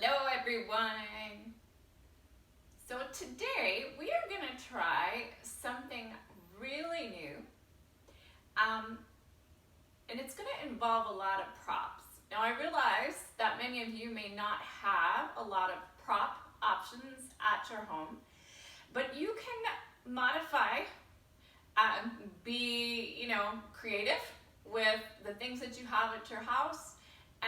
Hello everyone. So today we are going to try something really new. And it's going to involve a lot of props. Now I realize that many of you may not have a lot of prop options at your home, but you can modify, be creative with the things that you have at your house,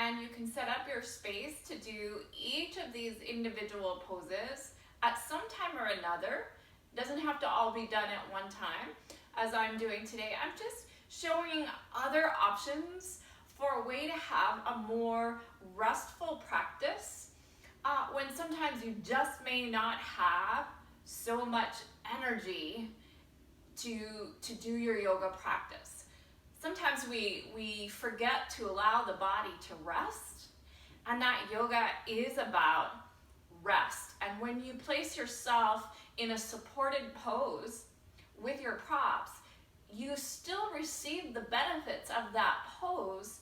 and you can set up your space to do each of these individual poses at some time or another. It doesn't have to all be done at one time as I'm doing today. I'm just showing other options for a way to have a more restful practice when sometimes you just may not have so much energy to do your yoga practice. Sometimes we forget to allow the body to rest, and that yoga is about rest. And when you place yourself in a supported pose with your props, you still receive the benefits of that pose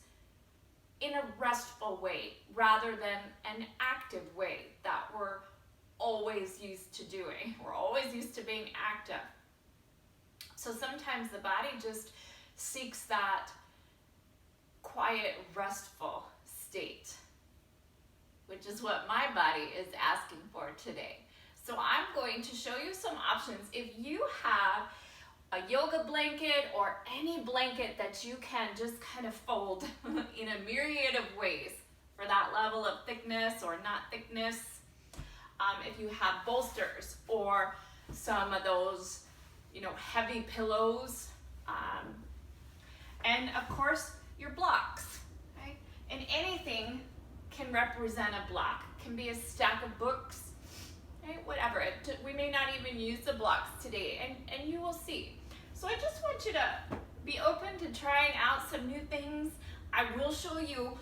in a restful way rather than an active way that we're always used to doing. We're always used to being active. So sometimes the body just seeks that quiet, restful state, which is what my body is asking for today. So I'm going to show you some options. If you have a yoga blanket or any blanket that you can just kind of fold in a myriad of ways for that level of thickness or not thickness, if you have bolsters or some of those heavy pillows, and of course your blocks, right? And anything can represent a block. It can be a stack of books, right? Whatever. We may not even use the blocks today, and you will see. So I just want you to be open to trying out some new things. I will show you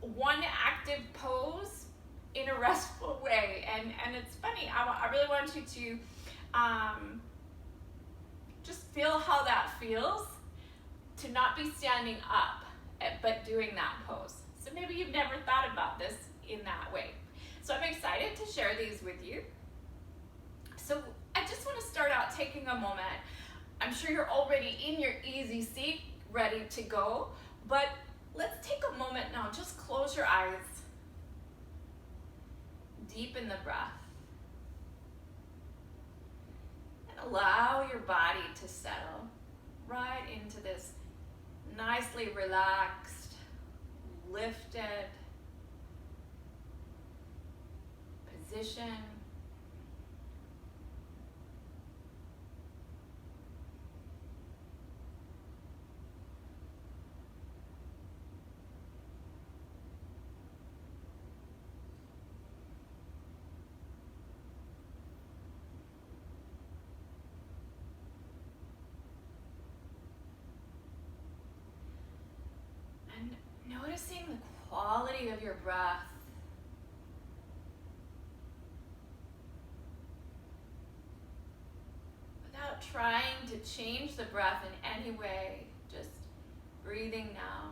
one active pose in a restful way, and it's funny. I really want you to just feel how that feels to not be standing up, but doing that pose. So maybe you've never thought about this in that way. So I'm excited to share these with you. So I just want to start out taking a moment. I'm sure you're already in your easy seat, ready to go, but let's take a moment now. Just close your eyes. Deepen the breath. And allow your body to settle right into this nicely relaxed, lifted position. And noticing the quality of your breath. Without trying to change the breath in any way, just breathing now.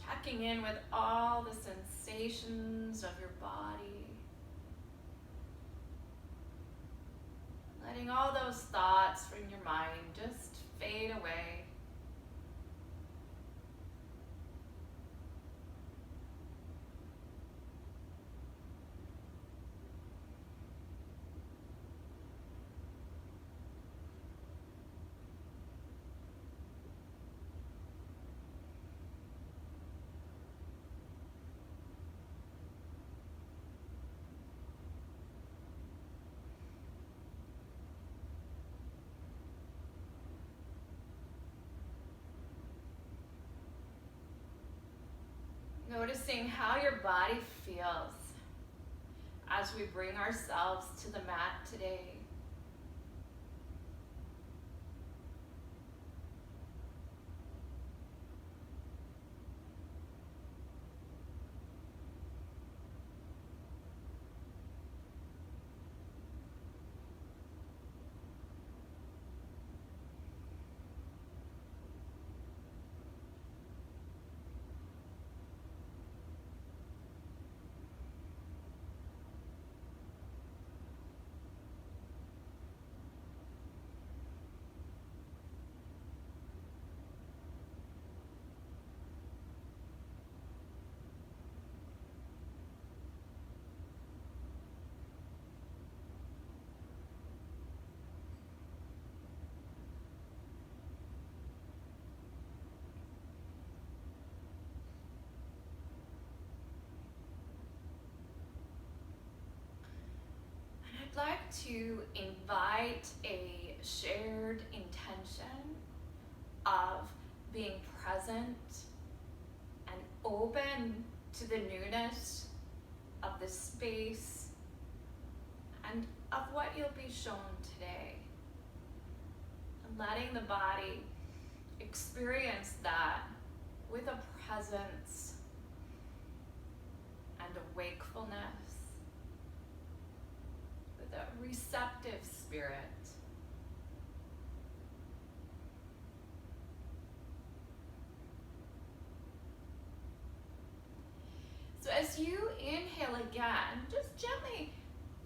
Checking in with all the sensations of your body. Letting all those thoughts from your mind just fade away. Noticing how your body feels as we bring ourselves to the mat today. like to invite a shared intention of being present and open to the newness of the space and of what you'll be shown today. And letting the body experience that with a presence and a wakefulness, with a receptive spirit. So as you inhale again, just gently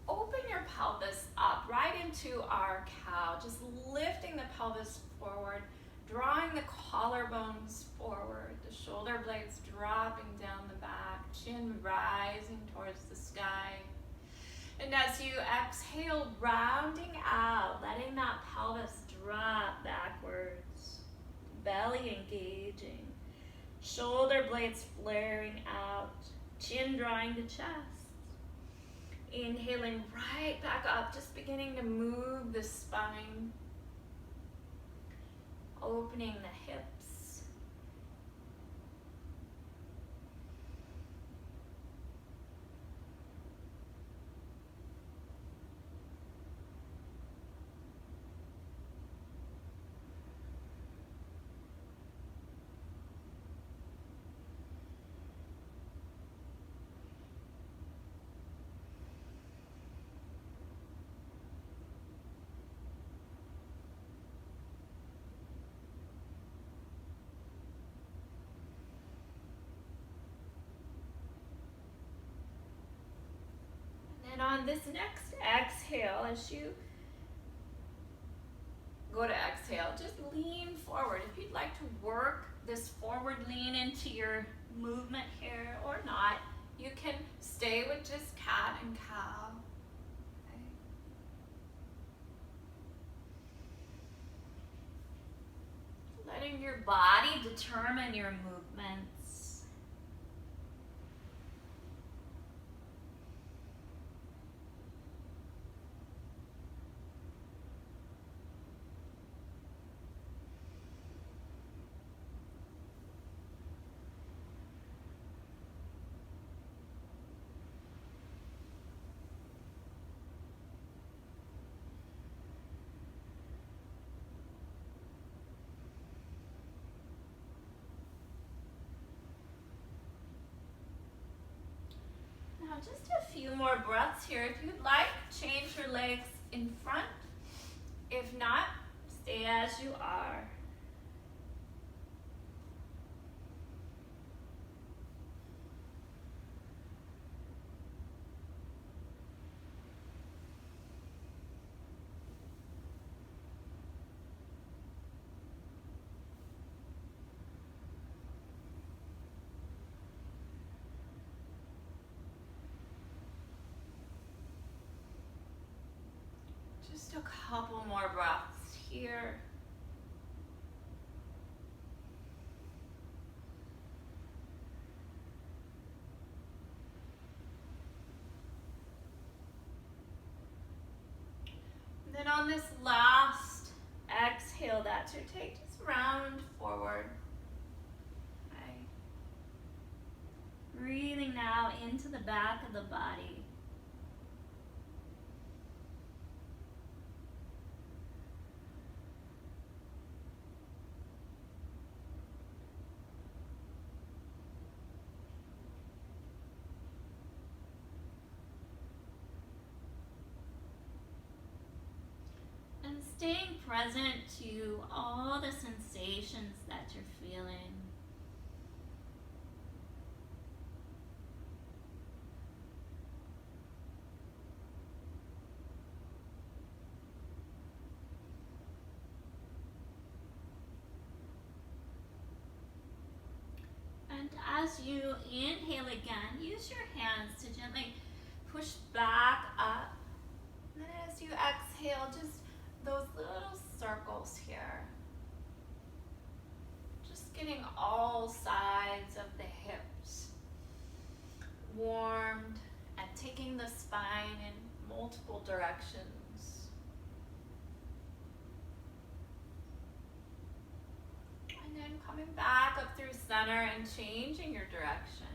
open your pelvis up right into our cow, just lifting the pelvis forward, drawing the collarbones forward, the shoulder blades dropping down the back, chin rising towards the sky. And as you exhale, rounding out, letting that pelvis drop backwards, belly engaging, shoulder blades flaring out, chin drawing the chest. Inhaling right back up, just beginning to move the spine, opening the hips. And on this next exhale, as you go to exhale, just lean forward. If you'd like to work this forward lean into your movement here or not, you can stay with just cat and cow. Okay. Letting your body determine your movements. Now just a few more breaths here. If you'd like, change your legs in front. If not, stay as you are. Just a couple more breaths here. And then on this last exhale that you take, just round forward. Okay. Breathing now into the back of the body. Staying present to all the sensations that you're feeling. And as you inhale again, use your hands to gently push back up. And then as you exhale, just those little circles here. Just getting all sides of the hips warmed and taking the spine in multiple directions. And then coming back up through center and changing your direction.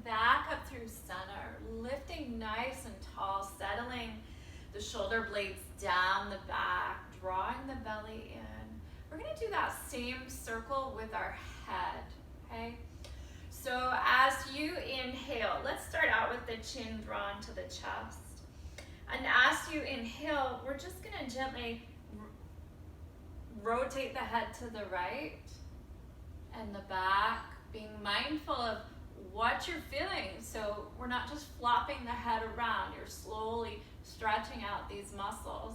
Back up through center, lifting nice and tall, settling the shoulder blades down the back, drawing the belly in. We're going to do that same circle with our head, okay? So as you inhale, let's start out with the chin drawn to the chest. And as you inhale, we're just going to gently rotate the head to the right and the back, being mindful of what you're feeling. So we're not just flopping the head around, you're slowly stretching out these muscles.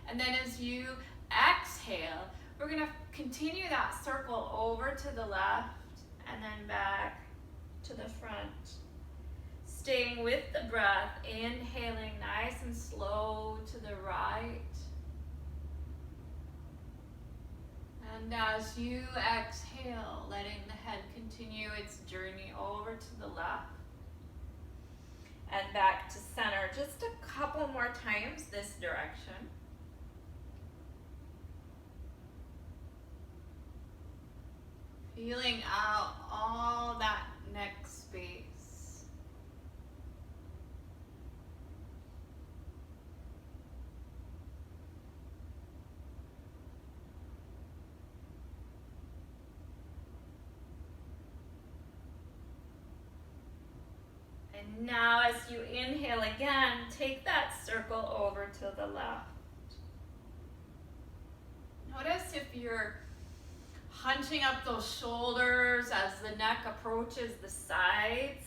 And then as you exhale, we're going to continue that circle over to the left and then back to the front. Staying with the breath, inhaling nice and slow to the right. And as you exhale, letting the head continue its journey over to the left and back to center. Just a couple more times this direction. Feeling out all that neck space. And now as you inhale again, take that circle over to the left. Notice if you're hunching up those shoulders as the neck approaches the sides.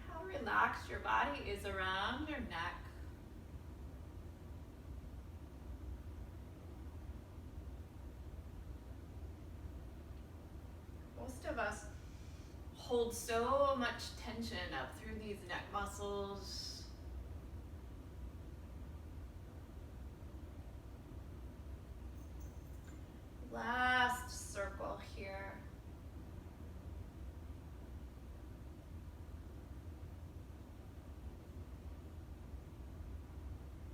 How relaxed your body is around your neck. Most of us hold so much tension up through these neck muscles. Last circle here.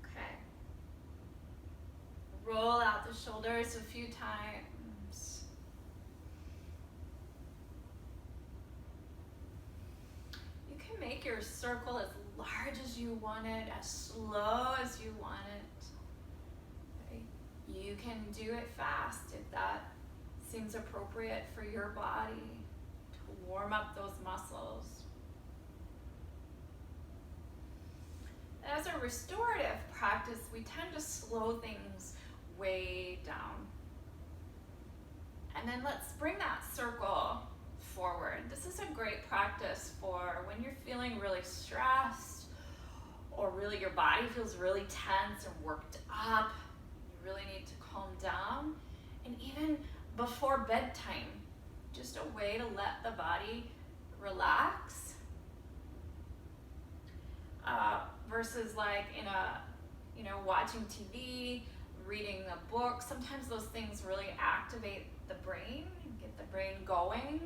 Okay. Roll out the shoulders a few times. You can make your circle as large as you want it, as slow as you want it. You can do it fast if that seems appropriate for your body to warm up those muscles. As a restorative practice, we tend to slow things way down. And then let's bring that circle forward. This is a great practice for when you're feeling really stressed or really your body feels really tense and worked up. Really need to calm down, and even before bedtime, just a way to let the body relax versus like in a, watching TV, reading a book. Sometimes those things really activate the brain and get the brain going,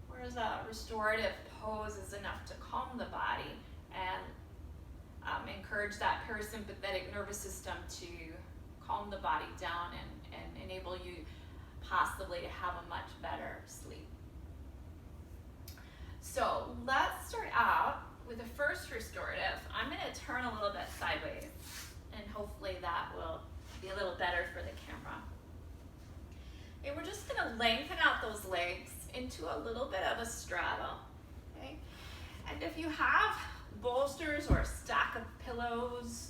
whereas a restorative pose is enough to calm the body and encourage that parasympathetic nervous system to calm the body down and enable you possibly to have a much better sleep. So let's start out with the first restorative. I'm going to turn a little bit sideways and hopefully that will be a little better for the camera. And we're just going to lengthen out those legs into a little bit of a straddle. Okay? And if you have bolsters or a stack of pillows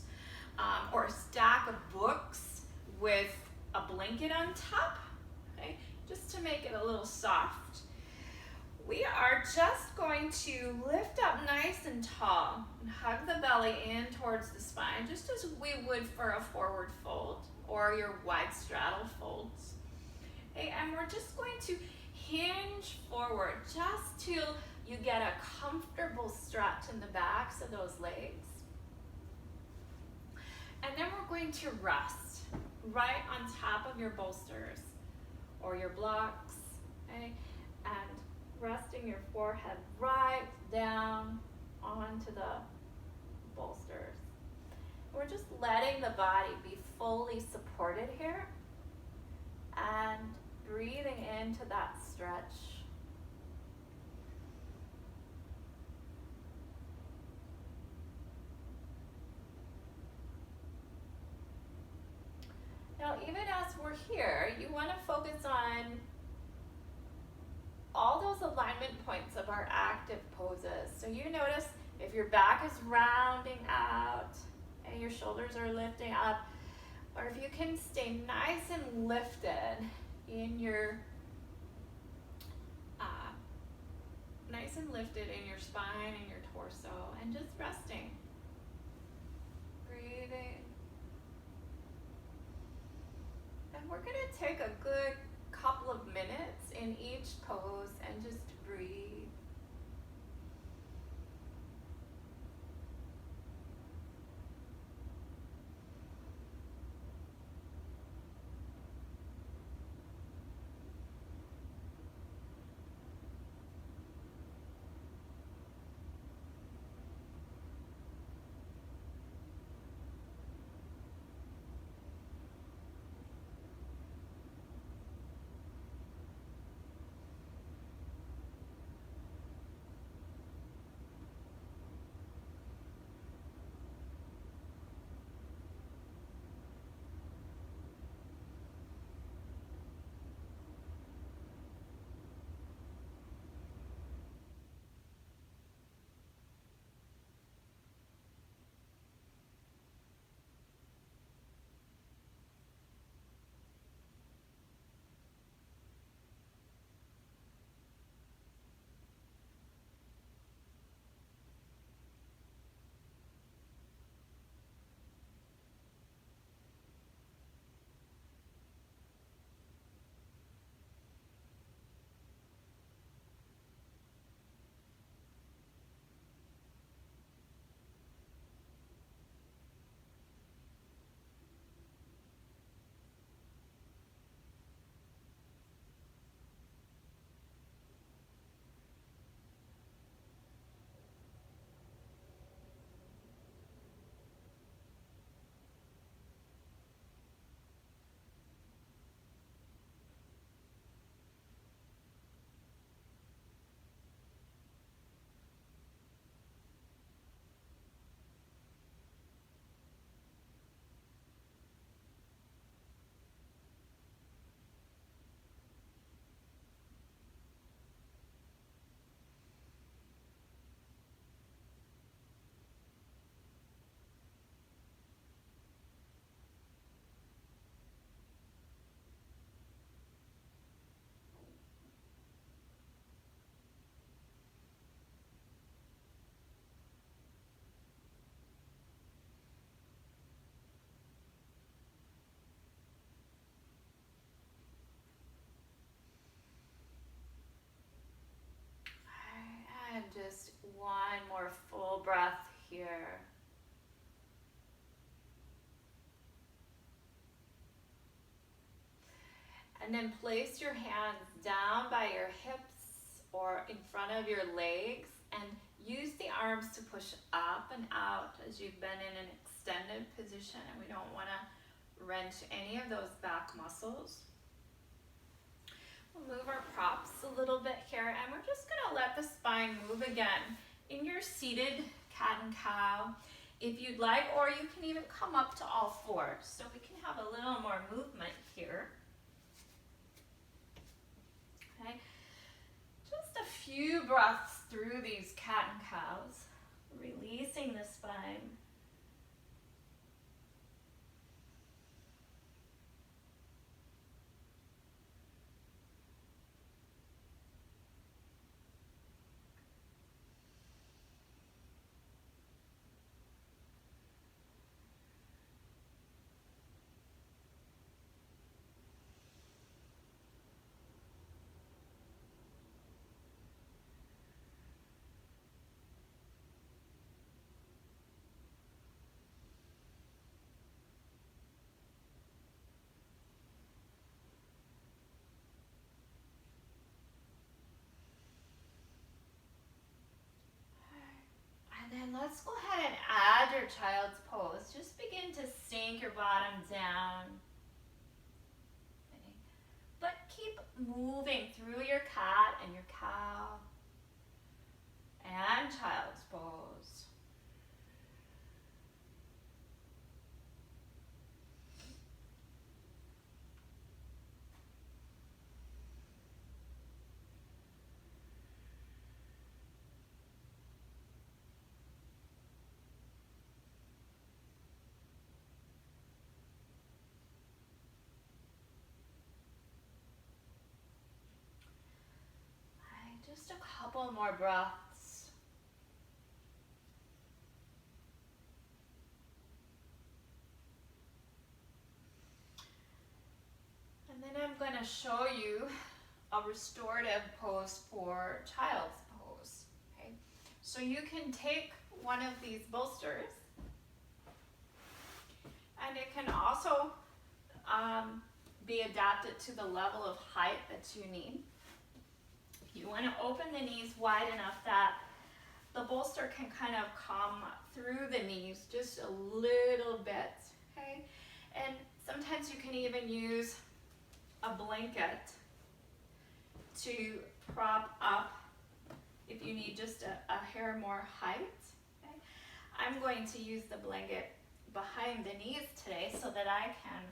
or a stack of books with a blanket on top, okay, just to make it a little soft, we are just going to lift up nice and tall and hug the belly in towards the spine, just as we would for a forward fold or your wide straddle folds. Okay, and we're just going to hinge forward just till you get a comfortable stretch in the backs of those legs. And then we're going to rest right on top of your bolsters or your blocks, okay? And resting your forehead right down onto the bolsters. We're just letting the body be fully supported here and breathing into that stretch. Now, even as we're here, you want to focus on all those alignment points of our active poses. So you notice if your back is rounding out and your shoulders are lifting up, or if you can stay nice and lifted in your spine and your torso, and just resting, breathing. And we're going to take a good couple of minutes in each pose and just breathe. And just one more full breath here. And then place your hands down by your hips or in front of your legs and use the arms to push up and out as you've been in an extended position, and we don't want to wrench any of those back muscles. We'll move our props a little bit here, and we're just going to let the spine move again in your seated cat and cow if you'd like, or you can even come up to all fours so we can have a little more movement here. Okay, just a few breaths through these cat and cows, releasing the spine. And let's go ahead and add your child's pose. Just begin to sink your bottom down. But keep moving through your cat and your cow and child's pose. Just a couple more breaths. And then I'm going to show you a restorative pose for child's pose. Okay? So you can take one of these bolsters, and it can also be adapted to the level of height that you need. You want to open the knees wide enough that the bolster can kind of come through the knees just a little bit, okay? And sometimes you can even use a blanket to prop up if you need just a hair more height, okay? I'm going to use the blanket behind the knees today so that I can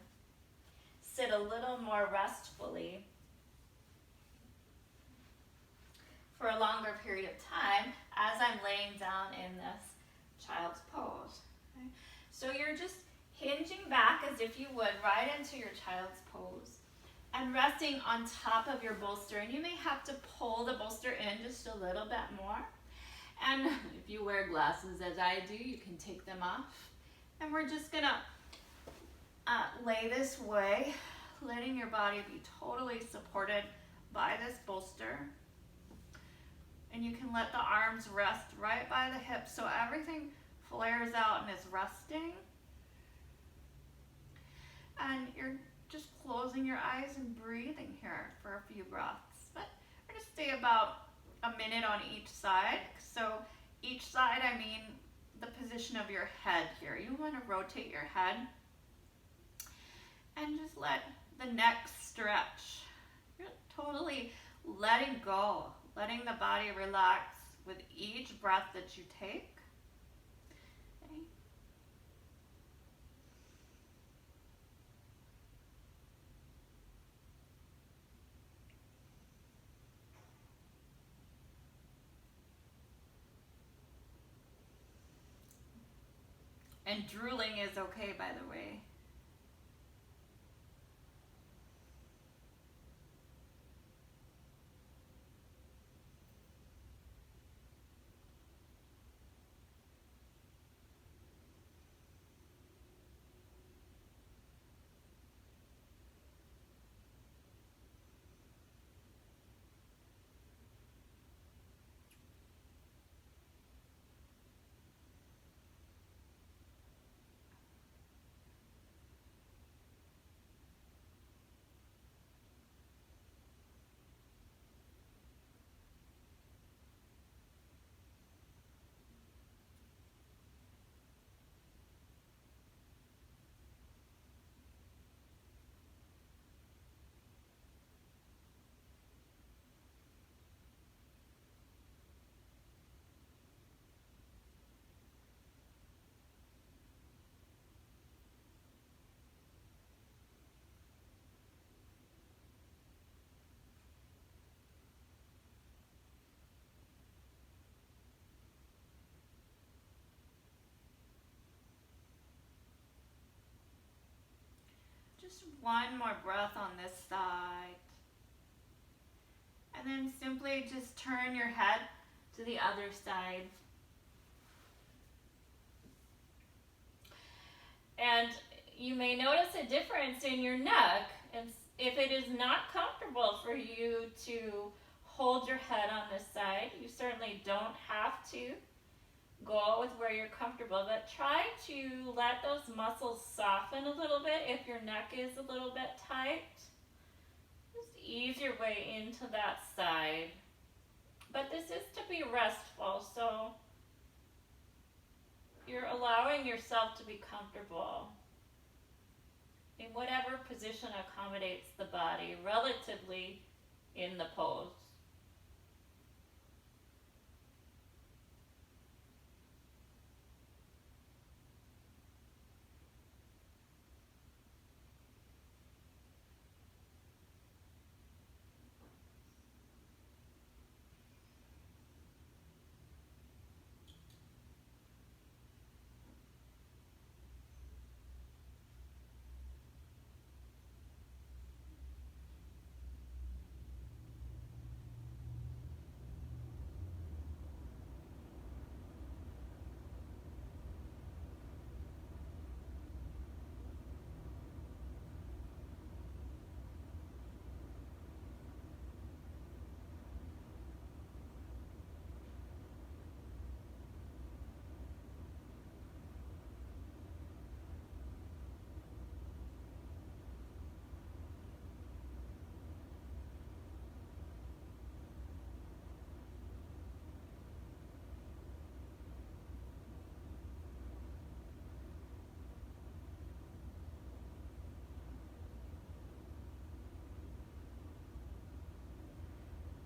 sit a little more restfully for a longer period of time as I'm laying down in this child's pose. Okay? So you're just hinging back as if you would right into your child's pose and resting on top of your bolster. And you may have to pull the bolster in just a little bit more. And if you wear glasses as I do, you can take them off. And we're just gonna lay this way, letting your body be totally supported by this bolster. And you can let the arms rest right by the hips so everything flares out and is resting. And you're just closing your eyes and breathing here for a few breaths. But we're going to stay about a minute on each side. So each side, I mean the position of your head here. You want to rotate your head and just let the neck stretch. You're totally letting go. Letting the body relax with each breath that you take. Okay. And drooling is okay, by the way. Just one more breath on this side. And then simply just turn your head to the other side. And you may notice a difference in your neck. If it is not comfortable for you to hold your head on this side, you certainly don't have to. Go with where you're comfortable, but try to let those muscles soften a little bit if your neck is a little bit tight. Just ease your way into that side. But this is to be restful, so You're allowing yourself to be comfortable in whatever position accommodates the body relatively in the pose.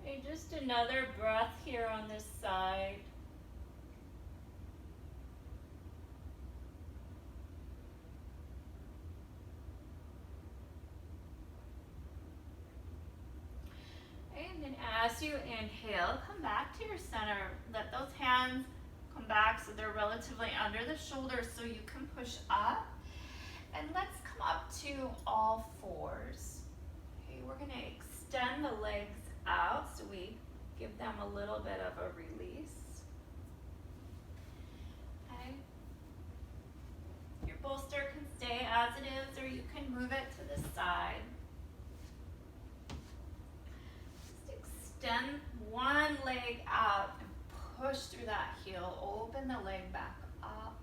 And just another breath here on this side. And then as you inhale, come back to your center. Let those hands come back so they're relatively under the shoulders so you can push up. And let's come up to all fours. Okay, we're going to extend the legs out so we give them a little bit of a release. Okay. Your bolster can stay as it is, or you can move it to the side. Just extend one leg out and push through that heel. Open the leg back up.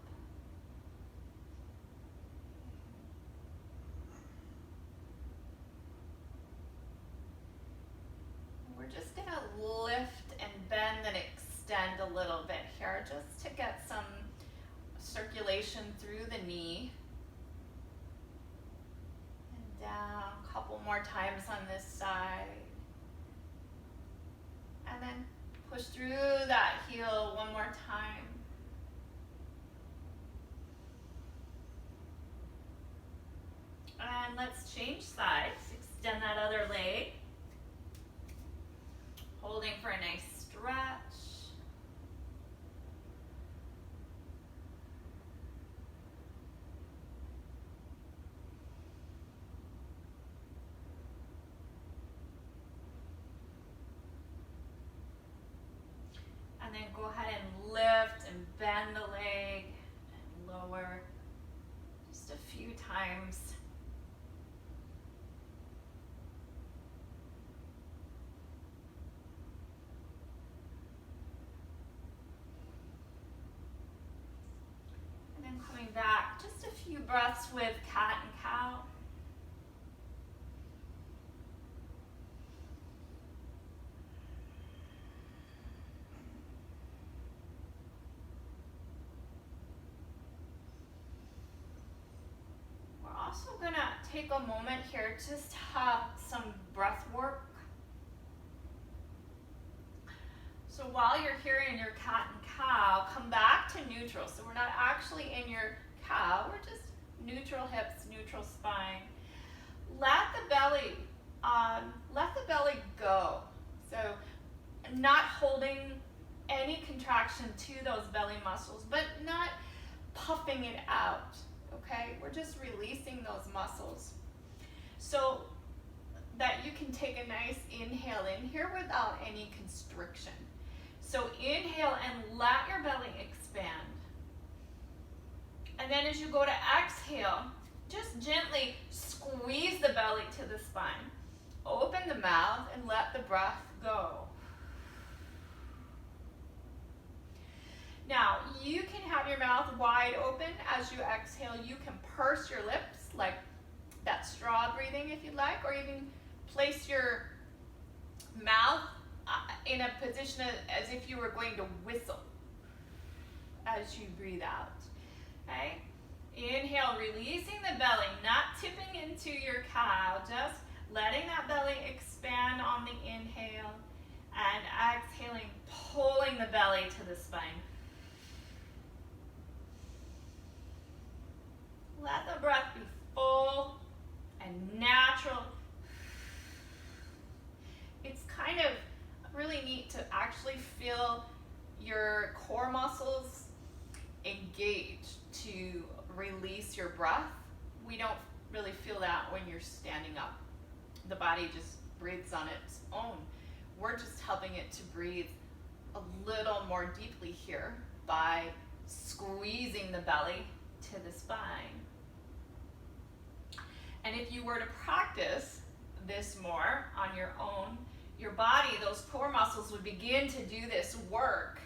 We're just going to lift and bend and extend a little bit here just to get some circulation through the knee. And down a couple more times on this side. And then push through that heel one more time. And let's change sides. Extend that other leg. Holding for a nice stretch. And then go ahead and lift and bend the leg and lower just a few times. And then coming back, just a few breaths with cat and cow. Also going to take a moment here, just have some breath work. So while you're here in your cat and cow, come back to neutral. So we're not actually in your cow, we're just neutral hips, neutral spine. Let the belly go. So not holding any contraction to those belly muscles, but not puffing it out. Okay, we're just releasing those muscles so that you can take a nice inhale in here without any constriction. So inhale and let your belly expand. And then as you go to exhale, just gently squeeze the belly to the spine. Open the mouth and let the breath go. Now, you can have your mouth wide open as you exhale. You can purse your lips like that straw breathing if you'd like, or even place your mouth in a position as if you were going to whistle. as you breathe out. Okay? Inhale, releasing the belly, not tipping into your cow, just letting that belly expand on the inhale, and exhaling, pulling the belly to the spine. Let the breath be full and natural. It's kind of really neat to actually feel your core muscles engage to release your breath. We don't really feel that when you're standing up. The body just breathes on its own. We're just helping it to breathe a little more deeply here by squeezing the belly to the spine. And if you were to practice this more on your own, your body, those core muscles would begin to do this work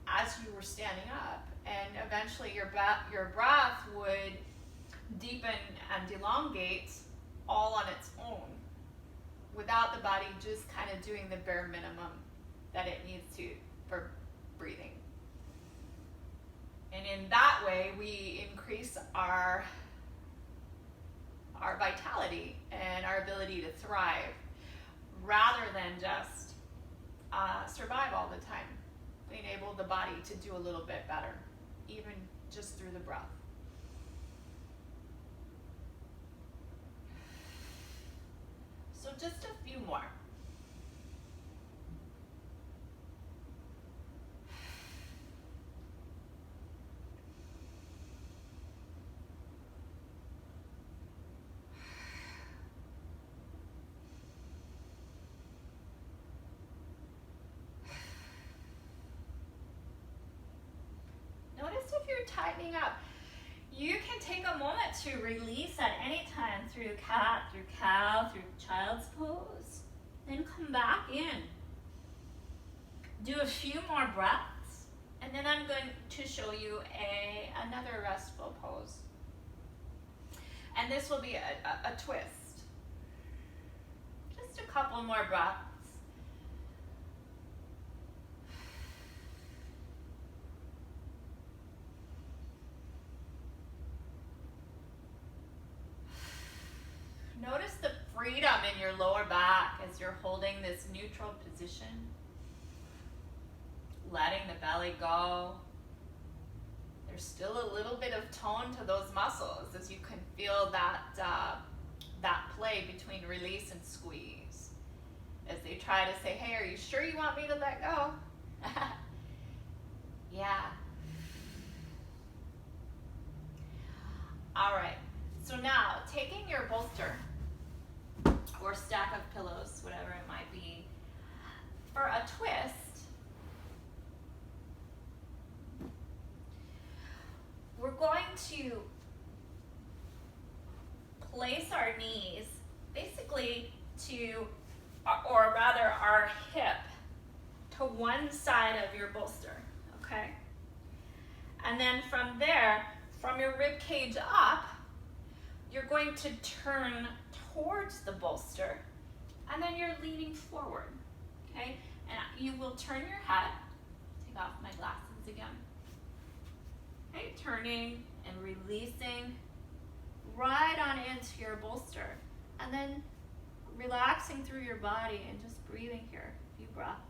as you were standing up. And eventually your breath would deepen and elongate all on its own without the body just kind of doing the bare minimum that it needs to for breathing. And in that way, we increase our vitality and our ability to thrive rather than just survive all the time. Being able the body to do a little bit better, even just through the breath. So just a few more. Notice if you're tightening up. You can take a moment to release at any time through cat, through cow, through child's pose. Then come back in. Do a few more breaths, and then I'm going to show you another restful pose. And this will be a twist. Just a couple more breaths. Notice the freedom in your lower back as you're holding this neutral position. Letting the belly go. There's still a little bit of tone to those muscles as you can feel that play between release and squeeze. As they try to say, hey, are you sure you want me to let go? Yeah. All right. So now, taking your bolster or stack of pillows, whatever it might be, for a twist, we're going to place our knees basically to, or rather our hip, to one side of your bolster, okay? And then from there, from your rib cage up, you're going to turn towards the bolster, and then you're leaning forward, okay? And you will turn your head, take off my glasses again, okay? Turning and releasing right on into your bolster, and then relaxing through your body and just breathing here, a few breaths.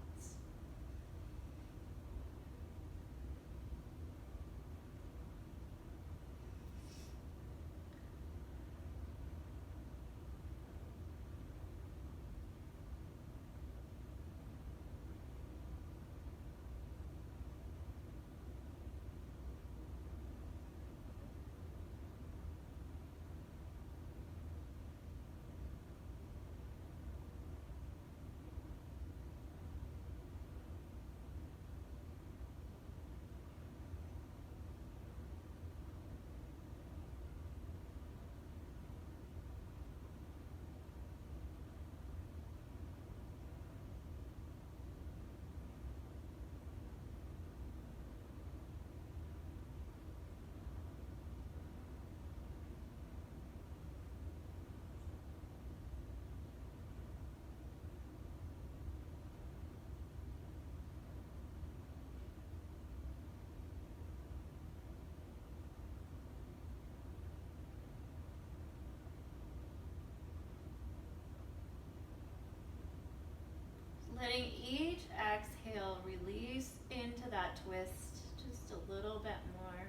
letting each exhale release into that twist just a little bit more.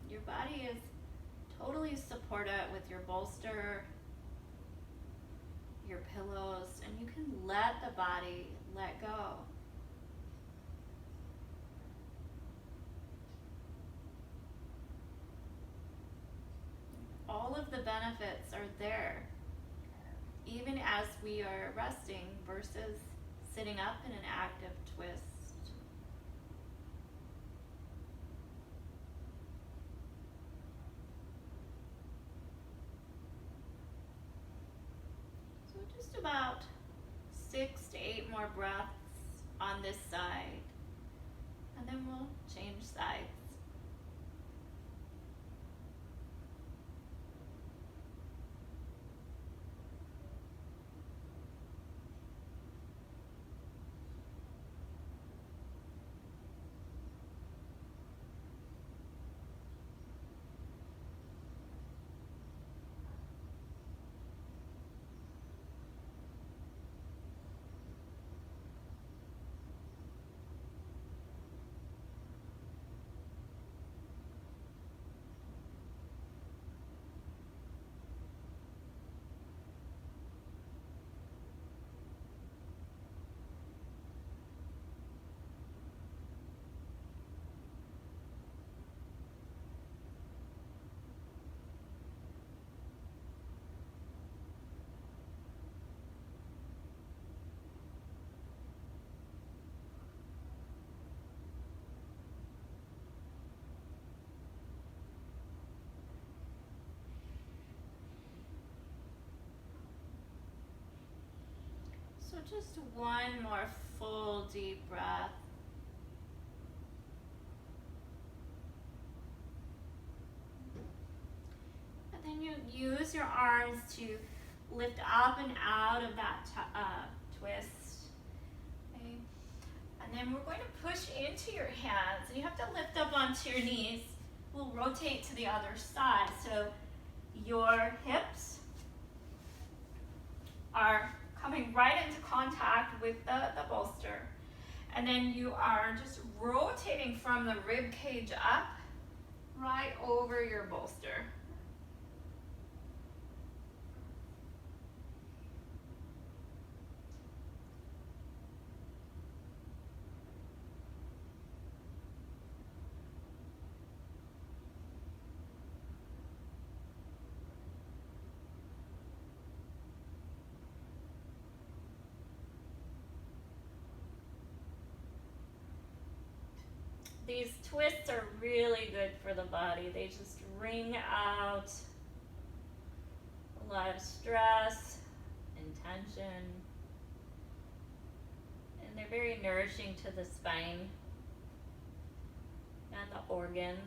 Your body is totally supported with your bolster, your pillows, and you can let the body let go. All of the benefits are there, even as we are resting versus sitting up in an active twist. So just about 6 to 8 more breaths on this side, and then we'll change sides. So just one more full deep breath. And then you use your arms to lift up and out of that twist. Okay. And then we're going to push into your hands. And you have to lift up onto your knees. We'll rotate to the other side. So your hips are coming right into contact with the bolster. And then you are just rotating from the rib cage up, right over your bolster. These twists are really good for the body. They just wring out a lot of stress and tension. And they're very nourishing to the spine and the organs.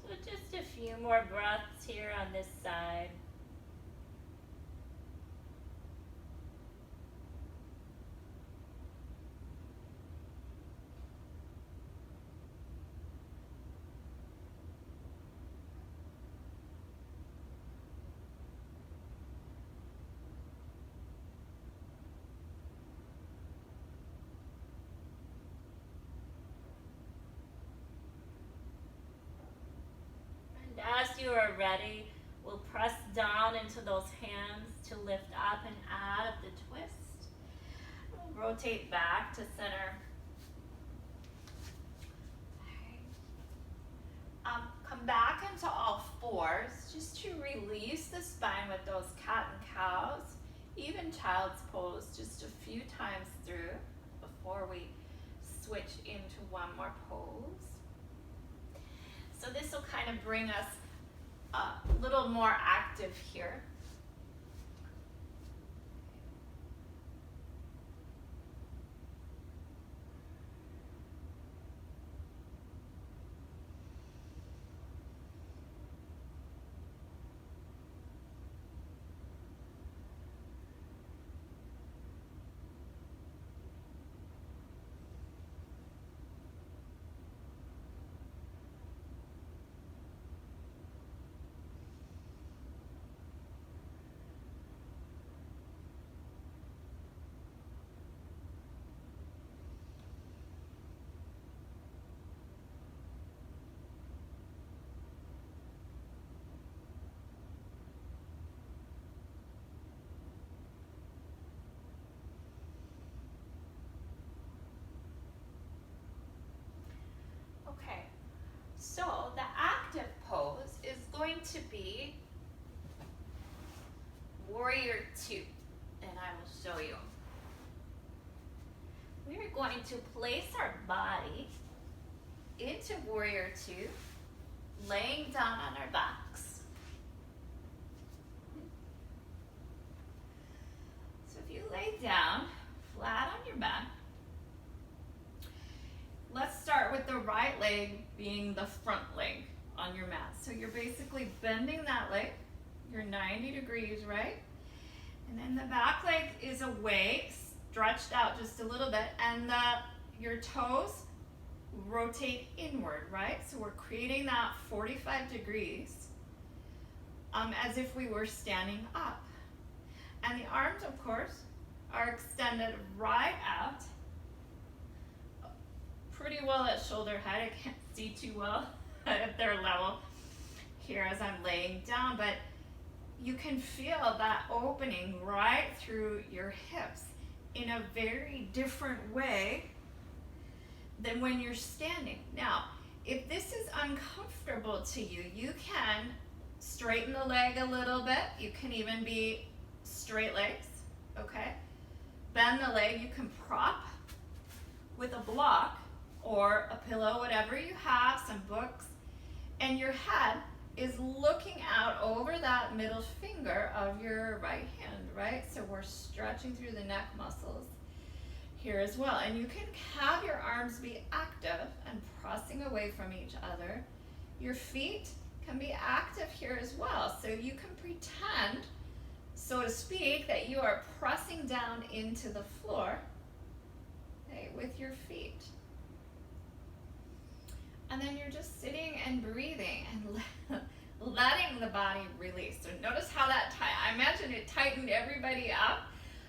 So just a few more breaths here on this side. are ready, we'll press down into those hands to lift up and out of the twist. We'll rotate back to center. Come back into all fours just to release the spine with those cat and cows, even child's pose just a few times through before we switch into one more pose. So this will kind of bring us a little more active here. Okay, so the active pose is going to be Warrior Two, and I will show you. We're going to place our body into Warrior Two, laying down on our backs. So if you lay down flat on your back, let's start with the right leg being the front leg on your mat. So you're basically bending that leg. You're 90 degrees, right? And then the back leg is away, stretched out just a little bit, and your toes rotate inward, right? So we're creating that 45 degrees as if we were standing up. And the arms, of course, are extended right out, pretty well at shoulder height. I can't see too well at their level here as I'm laying down, but you can feel that opening right through your hips in a very different way than when you're standing. Now, if this is uncomfortable to you, you can straighten the leg a little bit. You can even be straight legs, okay? Bend the leg. You can prop with a block or a pillow, whatever you have, some books, and your head is looking out over that middle finger of your right hand, right? So we're stretching through the neck muscles here as well. And you can have your arms be active and pressing away from each other. Your feet can be active here as well. So you can pretend, so to speak, that you are pressing down into the floor, okay, with your feet. And then you're just sitting and breathing and letting the body release. So notice how that, I imagine it tightened everybody up.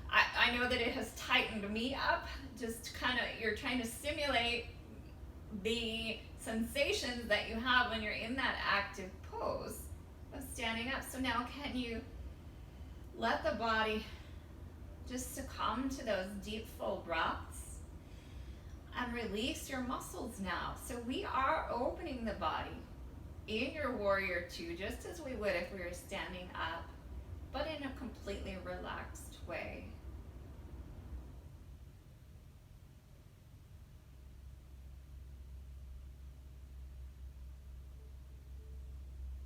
I know that it has tightened me up. Just kind of, you're trying to simulate the sensations that you have when you're in that active pose of standing up. So now can you let the body just succumb to those deep full breaths? And release your muscles now. So we are opening the body in your Warrior Two, just as we would if we were standing up, but in a completely relaxed way.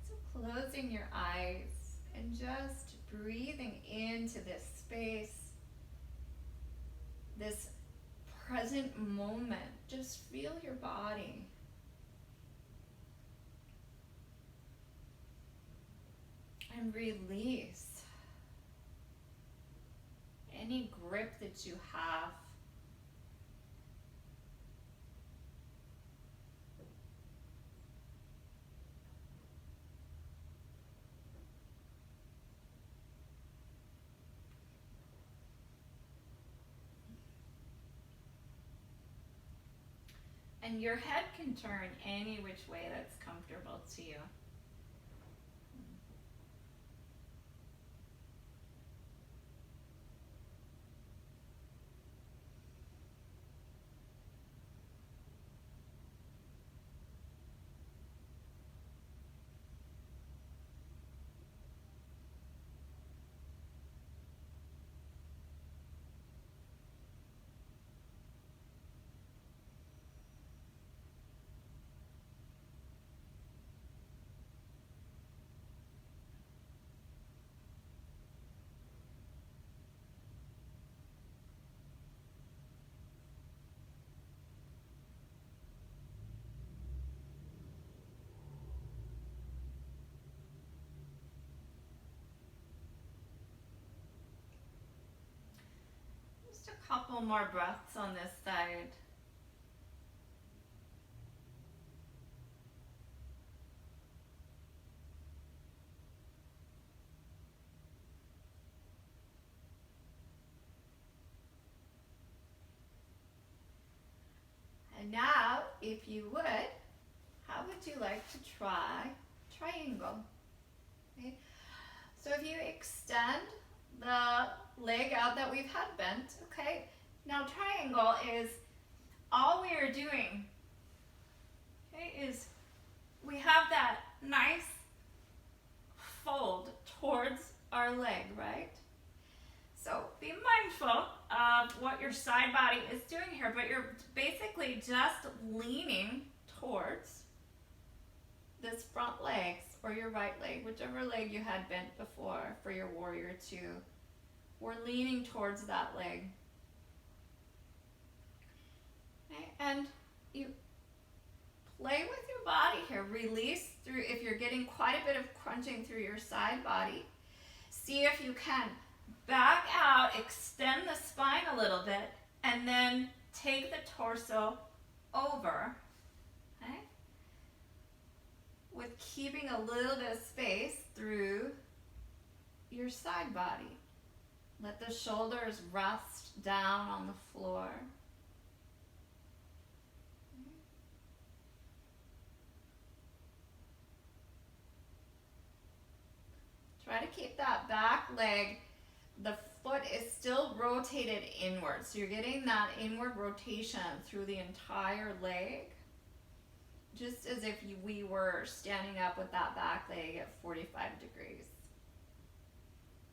So closing your eyes and just breathing into this space, this present moment. Just feel your body. And release any grip that you have. And your head can turn any which way that's comfortable to you. Couple more breaths on this side. And now, if you would, how would you like to try triangle? Okay. So if you extend the leg out that we've had bent, okay, now triangle is all we are doing, okay, is we have that nice fold towards our leg, right? So be mindful of what your side body is doing here, but you're basically just leaning towards this front leg or your right leg, whichever leg you had bent before for your warrior two. We're leaning towards that leg. Okay, and you play with your body here. Release through, if you're getting quite a bit of crunching through your side body, see if you can back out, extend the spine a little bit, and then take the torso over, okay? With keeping a little bit of space through your side body. Let the shoulders rest down on the floor. Try to keep that back leg, the foot is still rotated inward. So you're getting that inward rotation through the entire leg. Just as if we were standing up with that back leg at 45 degrees.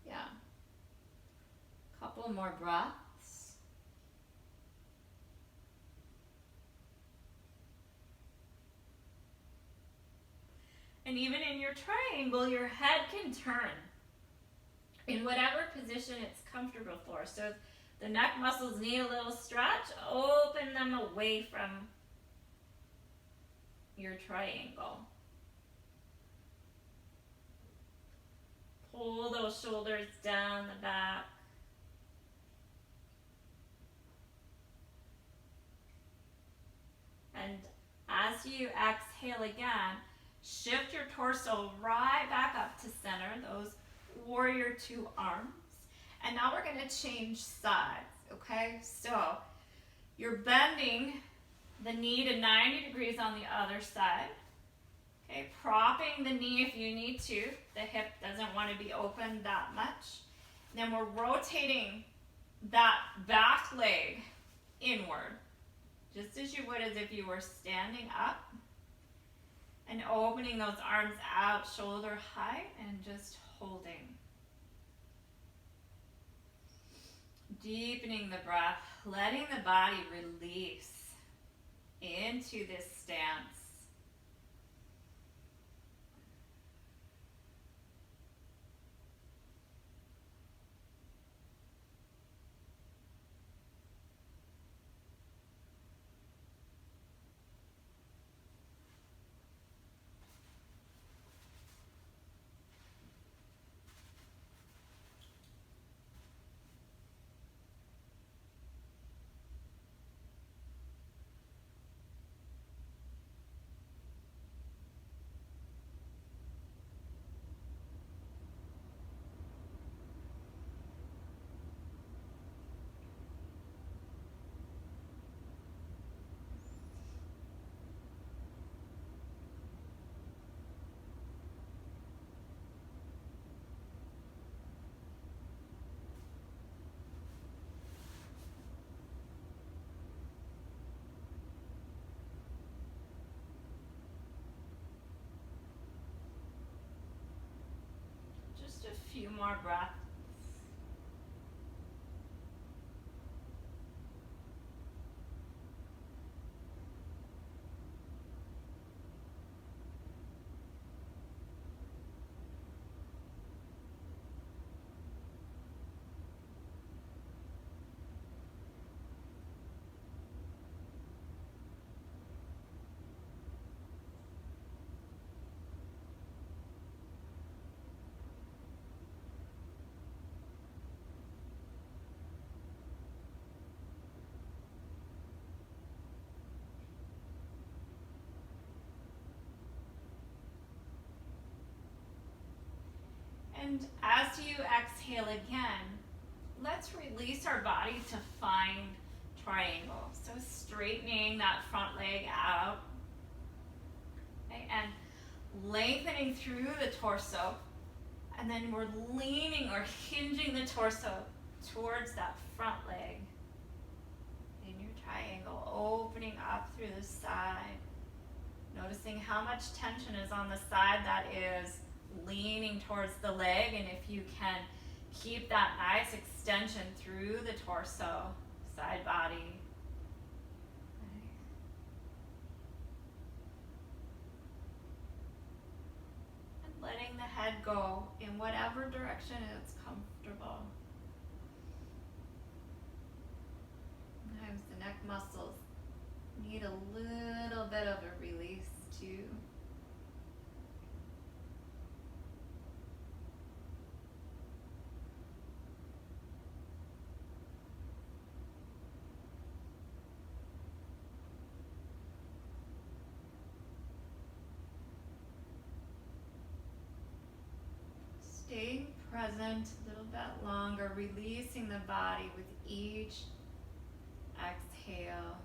Yeah. Couple more breaths. And even in your triangle, your head can turn in whatever position it's comfortable for. So if the neck muscles need a little stretch, open them away from your triangle. Pull those shoulders down the back. And as you exhale again, shift your torso right back up to center, those warrior two arms. And now we're going to change sides, okay? So you're bending the knee to 90 degrees on the other side. Okay, propping the knee if you need to. The hip doesn't want to be open that much. Then we're rotating that back leg inward, just as you would as if you were standing up. And opening those arms out shoulder height and just holding. Deepening the breath, letting the body release into this stance. Just a few more breaths. And as you exhale again, let's release our body to find triangle. So straightening that front leg out. Okay, and lengthening through the torso. And then we're leaning or hinging the torso towards that front leg. In your triangle, opening up through the side. Noticing how much tension is on the side that is leaning towards the leg, and if you can keep that nice extension through the torso, side body. Okay. And letting the head go in whatever direction is comfortable. Sometimes the neck muscles need a little bit of a release too. Staying present a little bit longer, releasing the body with each exhale.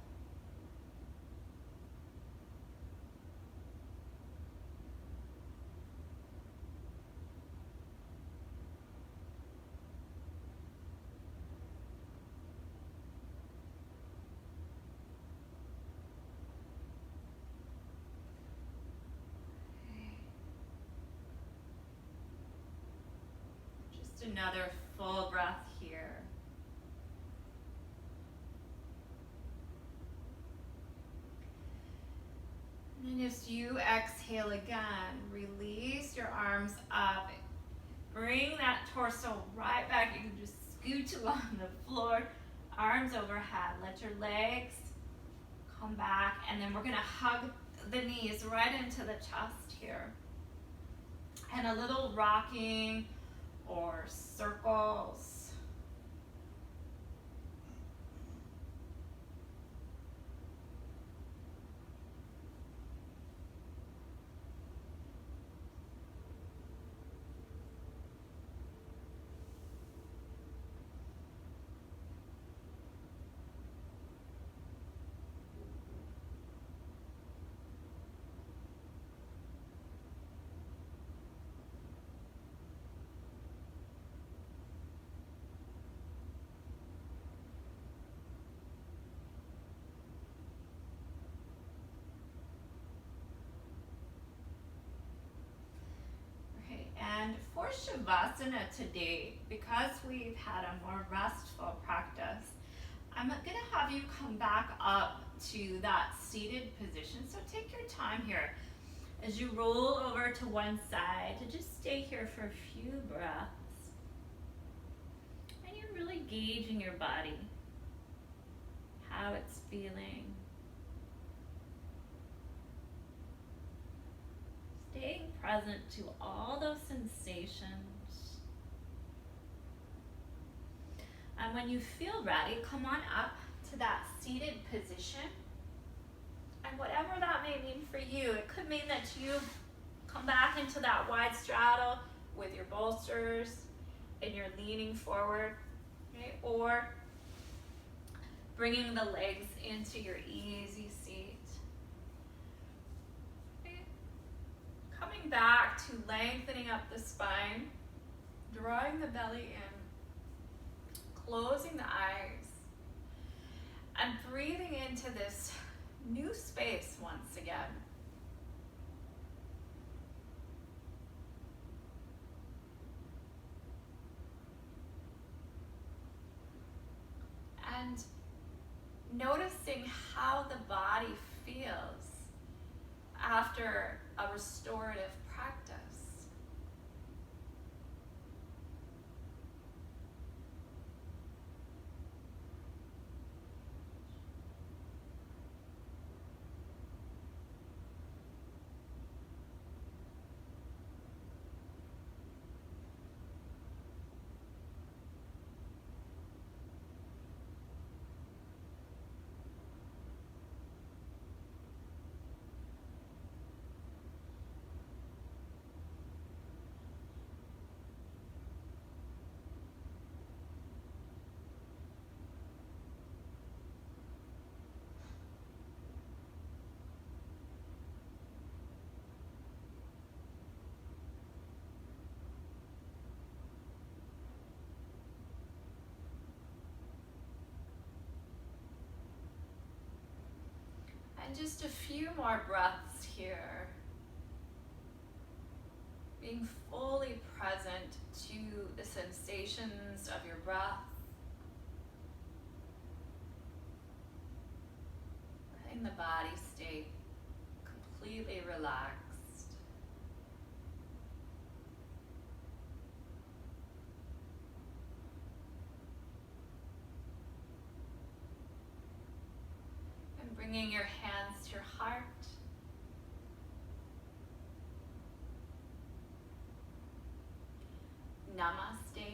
Just another full breath here. And then as you exhale again, release your arms up. Bring that torso right back. You can just scoot along the floor, arms overhead. Let your legs come back, and then we're gonna hug the knees right into the chest here. And a little rocking or circles. And for Shavasana today, because we've had a more restful practice, I'm going to have you come back up to that seated position. So take your time here as you roll over to one side to just stay here for a few breaths. And you're really gauging your body, how it's feeling. Staying present to all those sensations. And when you feel ready, come on up to that seated position. And whatever that may mean for you, it could mean that you come back into that wide straddle with your bolsters and you're leaning forward, okay? Or bringing the legs into your easy seat. Coming back to lengthening up the spine, drawing the belly in, closing the eyes, and breathing into this new space once again. And noticing how the body feels after a restorative practice. And just a few more breaths here. Being fully present to the sensations of your breath. Letting the body stay completely relaxed. And bringing your hands to your heart. Namaste.